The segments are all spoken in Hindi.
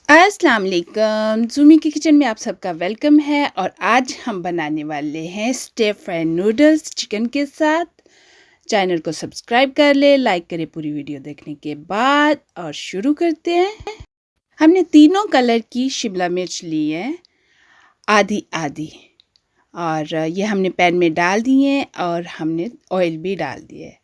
अस्सलाम वालेकुम, ज़ूमी की किचन में आप सबका वेलकम है और आज हम बनाने वाले हैं स्टर फ्राई नूडल्स चिकन के साथ। चैनल को सब्सक्राइब कर ले, लाइक करें पूरी वीडियो देखने के बाद और शुरू करते हैं। हमने तीनों कलर की शिमला मिर्च ली है, आधी आधी, और ये हमने पैन में डाल दिए हैं और हमने ऑयल भी डाल दिया है।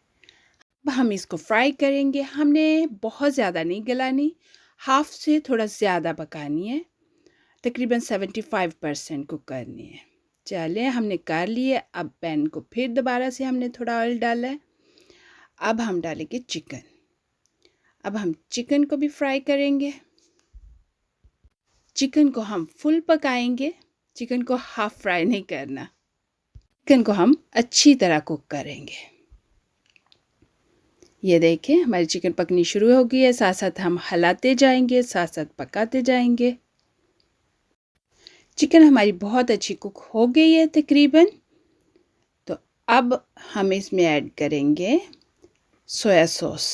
अब हम इसको फ्राई करेंगे। हमने बहुत ज़्यादा नहीं गलानी, हाफ से थोड़ा ज़्यादा पकानी है, तकरीबन 75% कुक करनी है। चलिए हमने कर लिए। अब पैन को फिर दोबारा से हमने थोड़ा ऑयल डाला है। अब हम डालेंगे चिकन। अब हम चिकन को भी फ्राई करेंगे। चिकन को हम फुल पकाएंगे, चिकन को हाफ फ्राई नहीं करना। चिकन को हम अच्छी तरह कुक करेंगे। ये देखें हमारी चिकन पकनी शुरू हो गई है। साथ साथ हम हिलाते जाएंगे, साथ साथ पकाते जाएंगे। चिकन हमारी बहुत अच्छी कुक हो गई है तकरीबन। तो अब हम इसमें ऐड करेंगे सोया सॉस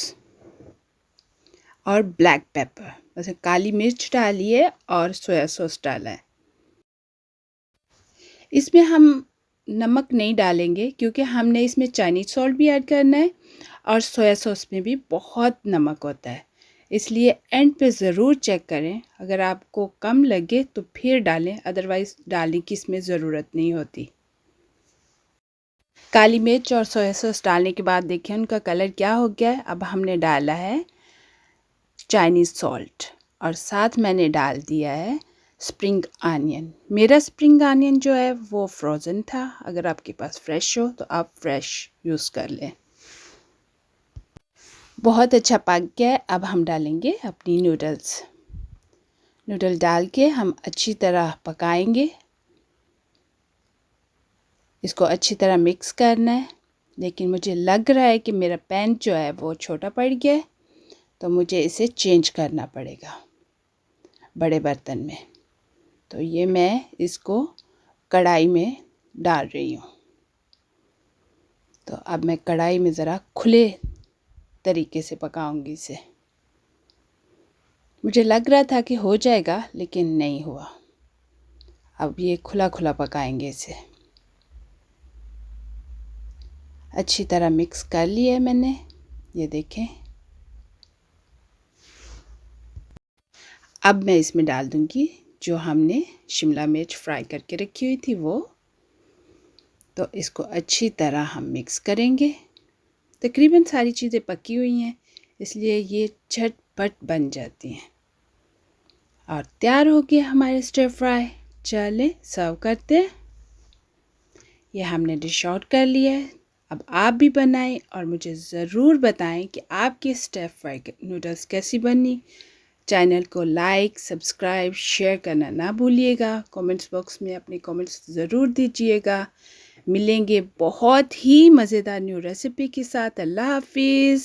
और ब्लैक पेपर। वैसे काली मिर्च डाली है और सोया सॉस डाला है। इसमें हम नमक नहीं डालेंगे क्योंकि हमने इसमें चाइनीज़ सॉल्ट भी ऐड करना है और सोया सॉस में भी बहुत नमक होता है। इसलिए एंड पे ज़रूर चेक करें, अगर आपको कम लगे तो फिर डालें, अदरवाइज़ डालने की इसमें ज़रूरत नहीं होती। काली मिर्च और सोया सॉस डालने के बाद देखिए उनका कलर क्या हो गया है। अब हमने डाला है चाइनीज़ सॉल्ट और साथ मैंने डाल दिया है स्प्रिंग आनियन। मेरा स्प्रिंग आनियन जो है वो फ्रोज़न था, अगर आपके पास फ्रेश हो तो आप फ्रेश यूज़ कर लें। बहुत अच्छा पक गया है। अब हम डालेंगे अपनी नूडल्स। नूडल डाल के हम अच्छी तरह पकाएंगे। इसको अच्छी तरह मिक्स करना है। लेकिन मुझे लग रहा है कि मेरा पैन जो है वो छोटा पड़ गया है, तो मुझे इसे चेंज करना पड़ेगा बड़े बर्तन में। तो ये मैं इसको कढ़ाई में डाल रही हूँ। तो अब मैं कढ़ाई में ज़रा खुले तरीके से पकाऊंगी इसे। मुझे लग रहा था कि हो जाएगा लेकिन नहीं हुआ। अब ये खुला खुला पकाएंगे इसे। अच्छी तरह मिक्स कर लिया है मैंने, ये देखें। अब मैं इसमें डाल दूंगी जो हमने शिमला मिर्च फ्राई करके रखी हुई थी वो। तो इसको अच्छी तरह हम मिक्स करेंगे। तकरीबन सारी चीज़ें पकी हुई हैं, इसलिए ये झटपट बन जाती हैं। और तैयार हो गया हमारे स्टर फ्राई। चलें सर्व करते हैं। ये हमने डिश आउट कर लिया है। अब आप भी बनाएं और मुझे ज़रूर बताएं कि आपकी स्टर फ्राई नूडल्स कैसी बनी। चैनल को लाइक, सब्सक्राइब, शेयर करना ना भूलिएगा। कमेंट्स बॉक्स में अपने कमेंट्स ज़रूर दीजिएगा। मिलेंगे बहुत ही मज़ेदार न्यू रेसिपी के साथ। अल्लाह हाफिज़।